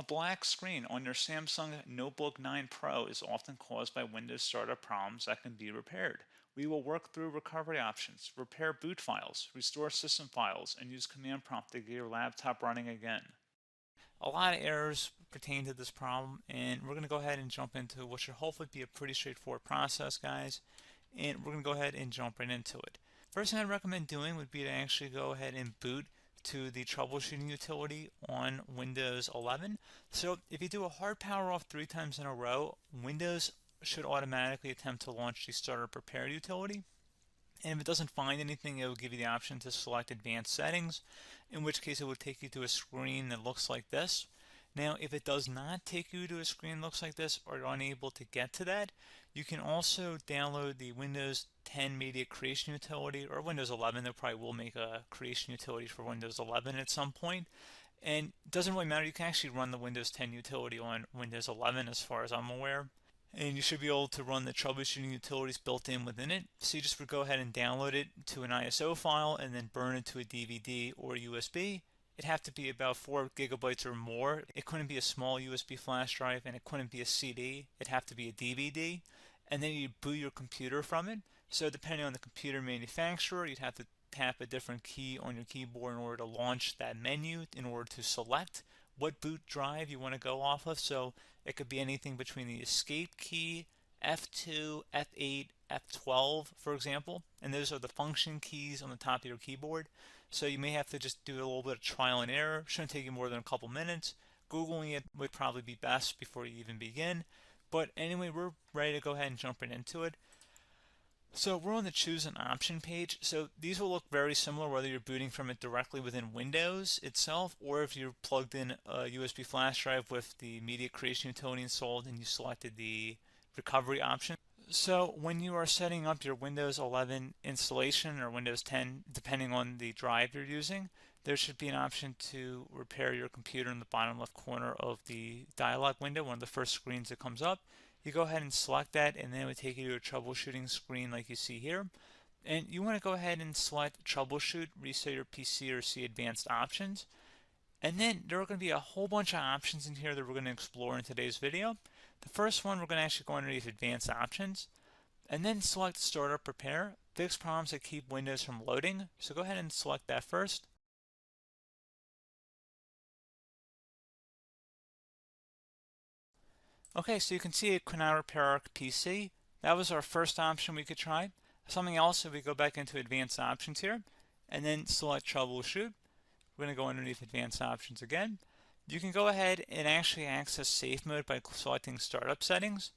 A black screen on your Samsung Notebook 9 Pro is often caused by Windows startup problems that can be repaired. We will work through recovery options, repair boot files, restore system files, and use command prompt to get your laptop running again. A lot of errors pertain to this problem, and we're going to go ahead and jump into what should hopefully be a pretty straightforward process, guys. And we're going to go ahead and jump right into it. First thing I'd recommend doing would be to actually go ahead and boot to the troubleshooting utility on Windows 11. So if you do a hard power off 3 times in a row, Windows should automatically attempt to launch the startup repair utility. And if it doesn't find anything, it will give you the option to select advanced settings, in which case it will take you to a screen that looks like this. Now, if it does not take you to a screen that looks like this, or you're unable to get to that, you can also download the Windows 10 Media Creation Utility, or Windows 11. They probably will make a creation utility for Windows 11 at some point. And it doesn't really matter, you can actually run the Windows 10 utility on Windows 11 as far as I'm aware. And you should be able to run the troubleshooting utilities built in within it. So you just would go ahead and download it to an ISO file and then burn it to a DVD or USB. It'd have to be about 4 gigabytes or more. It couldn't be a small USB flash drive, and it couldn't be a CD. It'd have to be a DVD. And then you boot your computer from it. So depending on the computer manufacturer, you'd have to tap a different key on your keyboard in order to launch that menu, in order to select what boot drive you want to go off of. So it could be anything between the escape key, F2, F8, F12, for example. And those are the function keys on the top of your keyboard. So you may have to just do a little bit of trial and error. Shouldn't take you more than a couple minutes. Googling it would probably be best before you even begin. But anyway, we're ready to go ahead and jump right into it. So we're on the choose an option page. So these will look very similar whether you're booting from it directly within Windows itself, or if you're plugged in a USB flash drive with the media creation utility installed and you selected the recovery option. So when you are setting up your Windows 11 installation or Windows 10, depending on the drive you're using, there should be an option to repair your computer in the bottom left corner of the dialog window, one of the first screens that comes up. You go ahead and select that, and then it would take you to a troubleshooting screen like you see here. And you want to go ahead and select troubleshoot, reset your PC, or see advanced options. And then there are going to be a whole bunch of options in here that we're going to explore in today's video. The first one, we're going to actually go underneath advanced options and then select startup repair, fix problems that keep Windows from loading. So go ahead and select that first. Okay, so you can see it could now repair our PC. That was our first option we could try. Something else, if we go back into advanced options here and then select troubleshoot, we're going to go underneath advanced options again. You can go ahead and actually access safe mode by selecting startup settings.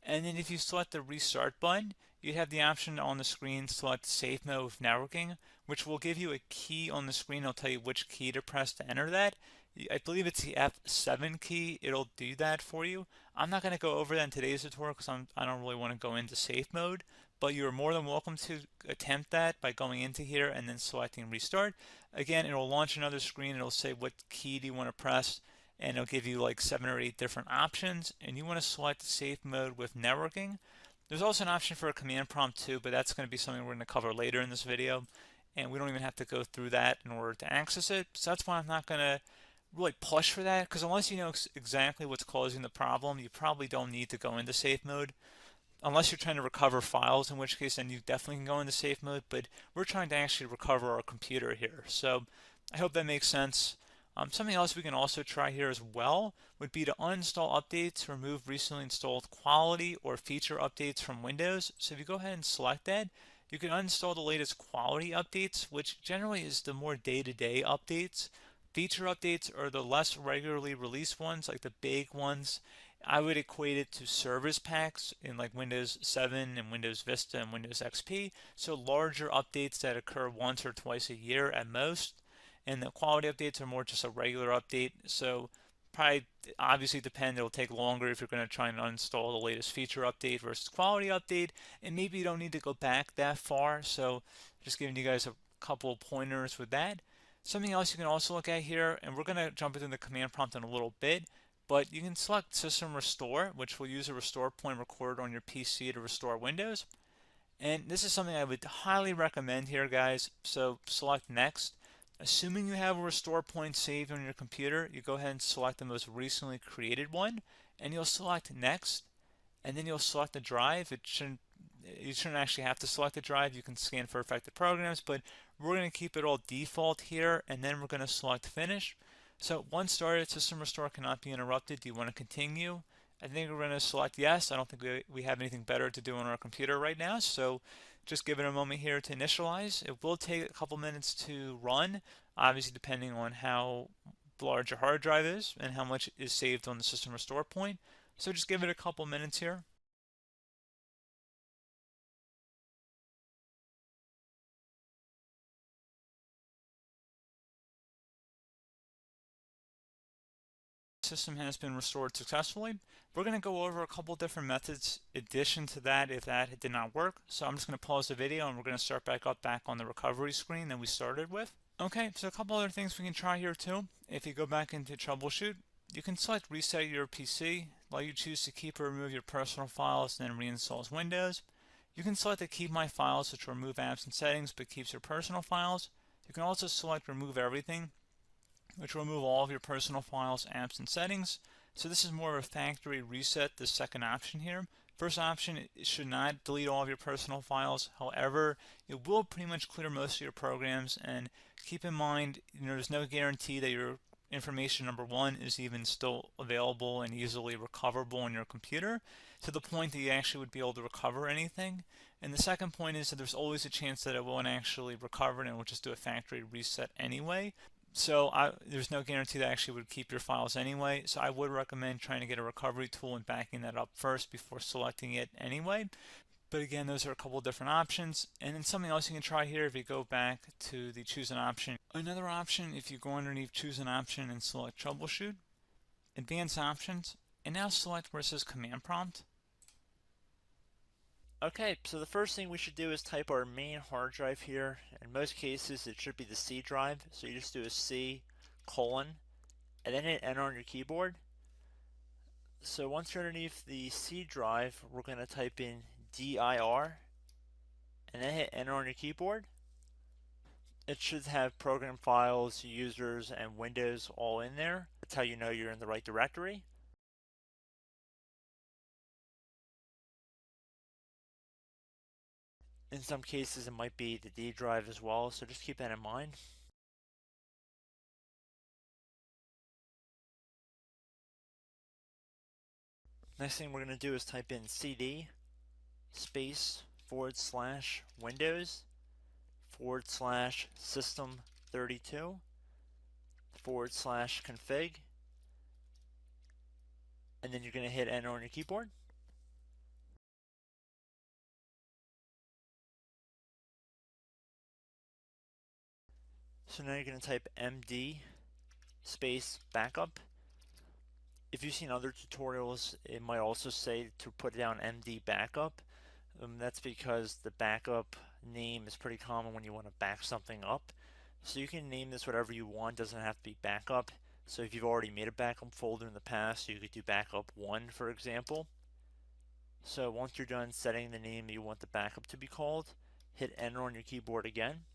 And then if you select the restart button, you have the option on the screen select safe mode with networking, which will give you a key on the screen. It'll tell you which key to press to enter that. I believe it's the F7 key. It'll do that for you. I'm not going to go over that in today's tutorial because I don't really want to go into safe mode, but you're more than welcome to attempt that by going into here and then selecting restart. Again, it'll launch another screen. It'll say what key do you want to press, and it'll give you like 7 or 8 different options, and you want to select safe mode with networking. There's also an option for a command prompt too, but that's going to be something we're going to cover later in this video, and we don't even have to go through that in order to access it. So that's why I'm not going to really push for that, because unless you know exactly what's causing the problem, you probably don't need to go into safe mode. Unless you're trying to recover files, in which case then you definitely can go into safe mode, but we're trying to actually recover our computer here. So I hope that makes sense. Something else we can also try here as well would be to uninstall updates, remove recently installed quality or feature updates from Windows. So if you go ahead and select that, you can uninstall the latest quality updates, which generally is the more day-to-day updates. Feature updates are the less regularly released ones, like the big ones. I would equate it to service packs in like Windows 7 and Windows Vista and Windows XP. So larger updates that occur once or twice a year at most. And the quality updates are more just a regular update. So probably obviously depend, it'll take longer if you're going to try and uninstall the latest feature update versus quality update. And maybe you don't need to go back that far. So just giving you guys a couple of pointers with that. Something else you can also look at here, and we're going to jump into the command prompt in a little bit, but you can select System Restore, which will use a restore point recorded on your PC to restore Windows. And this is something I would highly recommend here, guys. So select Next. Assuming you have a restore point saved on your computer, you go ahead and select the most recently created one, and you'll select next, and then you'll select the drive. You shouldn't actually have to select the drive. You can scan for affected programs, but we're going to keep it all default here, and then we're going to select finish. So once started, system restore cannot be interrupted. Do you want to continue? I think we're going to select yes. I don't think we have anything better to do on our computer right now, so just give it a moment here to initialize. It will take a couple minutes to run, obviously depending on how large your hard drive is and how much is saved on the system restore point. So just give it a couple minutes here. System has been restored successfully. We're going to go over a couple different methods in addition to that if that did not work. So I'm just going to pause the video and we're going to start back on the recovery screen that we started with. Okay, so a couple other things we can try here too. If you go back into Troubleshoot, you can select Reset Your PC, while you choose to keep or remove your personal files and then reinstalls Windows. You can select to keep my files, which will remove apps and settings but keeps your personal files. You can also select Remove Everything, which will remove all of your personal files, apps, and settings. So this is more of a factory reset, the second option here. First option, it should not delete all of your personal files. However, it will pretty much clear most of your programs, and keep in mind, there's no guarantee that your information, number one, is even still available and easily recoverable on your computer to the point that you actually would be able to recover anything. And the second point is that there's always a chance that it won't actually recover and it will just do a factory reset anyway. So there's no guarantee that actually would keep your files anyway. So I would recommend trying to get a recovery tool and backing that up first before selecting it anyway. But again, those are a couple different options. And then something else you can try here, if you go back to the choose an option. Another option, if you go underneath choose an option and select troubleshoot, advanced options, and now select where it says command prompt. Okay, so the first thing we should do is type our main hard drive here. In most cases, it should be the C drive. So you just do a C colon and then hit enter on your keyboard. So once you're underneath the C drive, we're going to type in dir and then hit enter on your keyboard. It should have program files, users, and Windows all in there. That's how you know you're in the right directory. In some cases, it might be the D drive as well, so just keep that in mind. Next thing we're going to do is type in cd space / Windows / system 32 / config, and then you're going to hit enter on your keyboard. So now you're going to type md space backup. If you've seen other tutorials, it might also say to put down md backup. That's because the backup name is pretty common when you want to back something up. So you can name this whatever you want, doesn't have to be backup. So if you've already made a backup folder in the past, you could do backup 1, for example. So once you're done setting the name you want the backup to be called, hit enter on your keyboard again.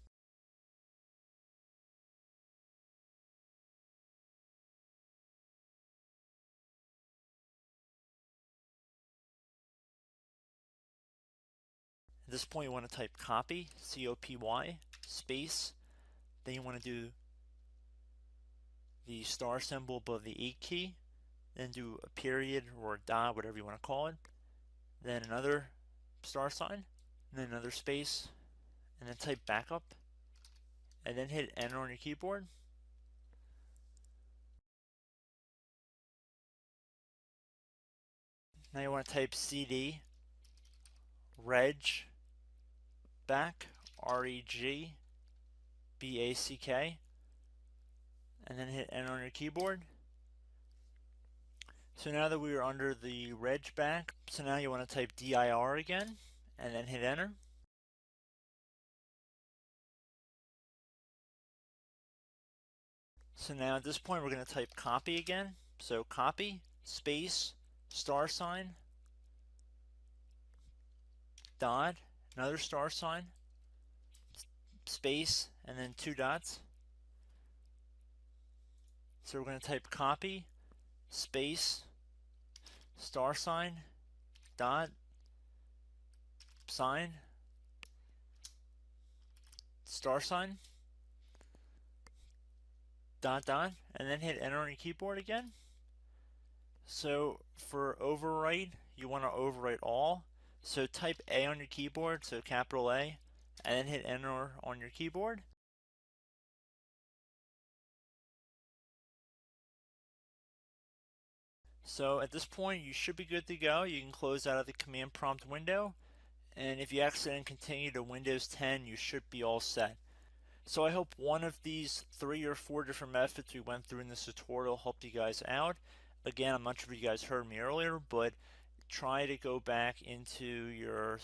At this point you want to type copy, C-O-P-Y, space, then you want to do the star symbol above the 8 key, then do a period or a dot, whatever you want to call it, then another star sign, and then another space, and then type backup, and then hit enter on your keyboard. Now you want to type cd reg back, R-E-G-B-A-C-K, and then hit enter on your keyboard. So now that we are under the reg back, so now you want to type dir again, and then hit enter. So now at this point we're going to type copy again. So copy, space, star sign, dot, another star sign, space, and then 2 dots. So we're going to type copy space $sign dot sign $sign dot dot, and then hit enter on your keyboard again. So for overwrite, you want to overwrite all. So type A on your keyboard, so capital A, and then hit enter on your keyboard. So at this point, you should be good to go. You can close out of the command prompt window, and if you accidentally continue to Windows 10, you should be all set. So I hope one of these 3 or 4 different methods we went through in this tutorial helped you guys out. Again, I'm not sure if you guys heard me earlier, but try to go back into your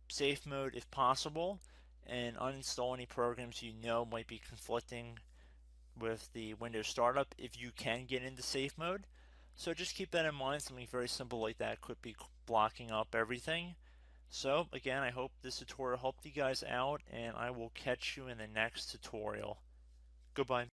safe mode if possible and uninstall any programs you know might be conflicting with the Windows startup if you can get into safe mode. So just keep that in mind. Something very simple like that could be blocking up everything. So again, I hope this tutorial helped you guys out, and I will catch you in the next tutorial. Goodbye.